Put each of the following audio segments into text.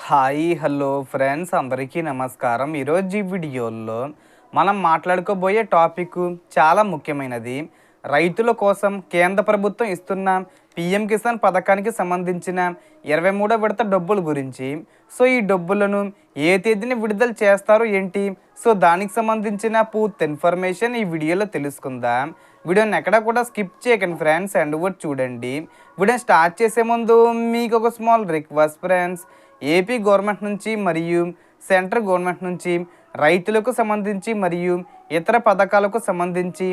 Hi hello friends అందరికీ నమస్కారం. ఈరోజు ఈ వీడియోలో మనం మాట్లాడుకోబోయే టాపిక్ చాలా ముఖ్యమైనది. రైతుల కోసం కేంద్ర ప్రభుత్వం ఇస్తున్న పిఎం కిసాన్ పథకానికి సంబంధించిన 23వ విడత డబ్బుల గురించి. సో ఈ డబ్బులను ఏ తేదీని విడుదల చేస్తారు ఏంటి, సో దానికి సంబంధించిన పూర్తి ఇన్ఫర్మేషన్ ఈ వీడియోలో తెలుసుకుందాం. వీడియోని ఎక్కడ కూడా స్కిప్ చేయకండి ఫ్రెండ్స్, అండ్ కూడా చూడండి. వీడియో స్టార్ట్ చేసే ముందు మీకు ఒక small request friends. AP government నుంచి మరియు సెంట్రల్ గవర్నమెంట్ నుంచి రైతులకు సంబంధించి మరియు ఇతర పథకాలకు సంబంధించి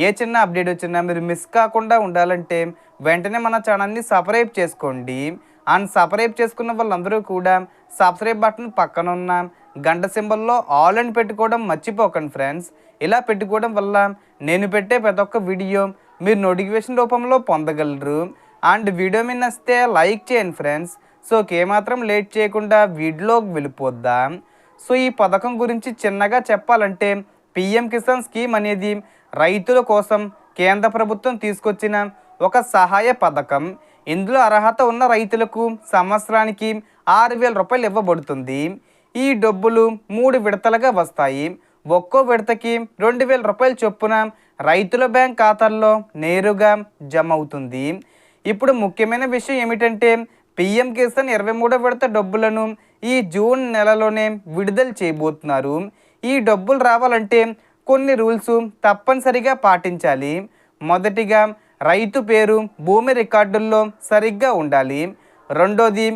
ఏ చిన్న అప్డేట్ వచ్చినా మీరు మిస్ కాకుండా ఉండాలంటే వెంటనే మన ఛానల్ని సబ్స్క్రైబ్ చేసుకోండి. అండ్ సబ్స్క్రైబ్ చేసుకున్న వాళ్ళందరూ కూడా సబ్స్క్రైబ్ బటన్ పక్కన ఉన్న గంట సింబల్లో ఆల్ అని పెట్టుకోవడం మర్చిపోకండి ఫ్రెండ్స్. ఇలా పెట్టుకోవడం వల్ల నేను పెట్టే ప్రతి ఒక్క వీడియో మీరు నోటిఫికేషన్ రూపంలో పొందగలరు. అండ్ వీడియో మీద నచ్చితే లైక్ చేయండి ఫ్రెండ్స్. సో ఏమాత్రం లేట్ చేయకుండా వీడియోలోకి వెళ్ళిపోద్దాం. సో ఈ పథకం గురించి చిన్నగా చెప్పాలంటే పిఎం కిసాన్ స్కీమ్ అనేది రైతుల కోసం కేంద్ర ప్రభుత్వం తీసుకొచ్చిన ఒక సహాయ పథకం. ఇందులో అర్హత ఉన్న రైతులకు సంవత్సరానికి 6,000 రూపాయలు ఇవ్వబడుతుంది. ఈ డబ్బులు 3 విడతలుగా వస్తాయి. ఒక్కో విడతకి 2,000 రూపాయల చొప్పున రైతుల బ్యాంక్ ఖాతాల్లో నేరుగా జమ అవుతుంది. ఇప్పుడు ముఖ్యమైన విషయం ఏమిటంటే పిఎం కిసాన్ 23వ విడత డబ్బులను ఈ జూన్ నెలలోనే విడుదల చేయబోతున్నారు. ఈ డబ్బులు రావాలంటే కొన్ని రూల్స్ తప్పనిసరిగా పాటించాలి. మొదటిగా రైతు పేరు భూమి రికార్డుల్లో సరిగ్గా ఉండాలి. రెండోది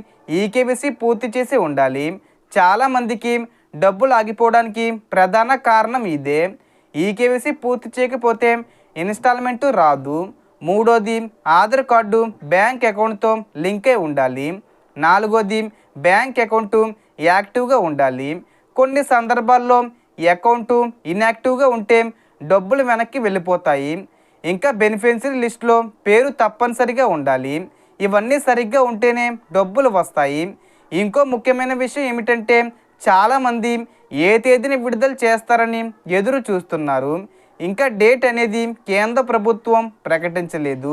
ఈకేవైసీ పూర్తి చేసి ఉండాలి. చాలామందికి డబ్బులు ఆగిపోవడానికి ప్రధాన కారణం ఇదే. ఈకేవైసీ పూర్తి చేయకపోతే ఇన్స్టాల్మెంటు రాదు. మూడోది ఆధార్ కార్డు బ్యాంక్ అకౌంట్తో లింక్ అయి ఉండాలి. నాలుగోది బ్యాంక్ అకౌంటు యాక్టివ్గా ఉండాలి. కొన్ని సందర్భాల్లో అకౌంటు ఇన్యాక్టివ్గా ఉంటే డబ్బులు వెనక్కి వెళ్ళిపోతాయి. ఇంకా బెనిఫిషరీ లిస్టులో పేరు తప్పనిసరిగా ఉండాలి. ఇవన్నీ సరిగ్గా ఉంటేనే డబ్బులు వస్తాయి. ఇంకో ముఖ్యమైన విషయం ఏమిటంటే చాలామంది ఏ తేదీని విడుదల చేస్తారని ఎదురు చూస్తున్నారు. ఇంకా డేట్ అనేది కేంద్ర ప్రభుత్వం ప్రకటించలేదు.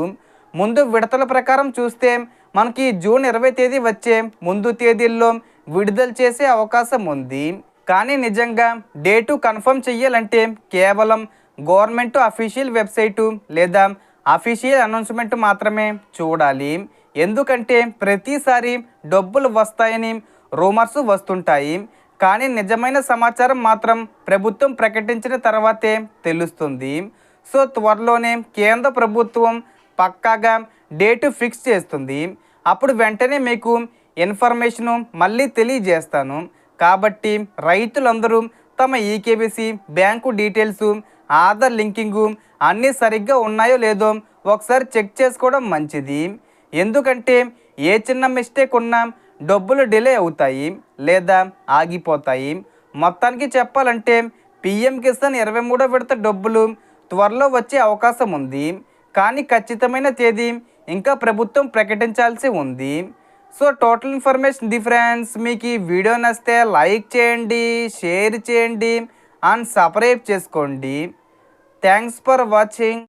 ముందు విడతల ప్రకారం చూస్తే మనకి జూన్ 20 తేదీ వచ్చే ముందు తేదీల్లో విడుదల చేసే అవకాశం ఉంది. కానీ నిజంగా డేటు కన్ఫర్మ్ చేయాలంటే కేవలం గవర్నమెంట్ అఫీషియల్ వెబ్సైటు లేదా అఫీషియల్ అనౌన్స్మెంట్ మాత్రమే చూడాలి. ఎందుకంటే ప్రతిసారి డబ్బులు వస్తాయని రూమర్స్ వస్తుంటాయి, కానీ నిజమైన సమాచారం మాత్రం ప్రభుత్వం ప్రకటించిన తర్వాతే తెలుస్తుంది. సో త్వరలోనే కేంద్ర ప్రభుత్వం పక్కాగా డేటు ఫిక్స్ చేస్తుంది. అప్పుడు వెంటనే మీకు ఇన్ఫర్మేషను మళ్ళీ తెలియజేస్తాను. కాబట్టి రైతులందరూ తమ ఈకేవైసీ బ్యాంకు డీటెయిల్స్ ఆధార్ లింకింగు అన్నీ సరిగ్గా ఉన్నాయో లేదో ఒకసారి చెక్ చేసుకోవడం మంచిది. ఎందుకంటే ఏ చిన్న మిస్టేక్ ఉన్నా డబ్బులు డిలే అవుతాయి లేదా ఆగిపోతాయి. మొత్తానికి చెప్పాలంటే పిఎం కిసాన్ 23వ విడత డబ్బులు త్వరలో వచ్చే అవకాశం ఉంది. కానీ ఖచ్చితమైన తేదీ ఇంకా ప్రభుత్వం ప్రకటించాల్సి ఉంది. So total information the friends. మీకు ఈ వీడియో నచ్చితే లైక్ చేయండి, షేర్ చేయండి అండ్ సబ్స్క్రైబ్ చేసుకోండి. Thanks for watching.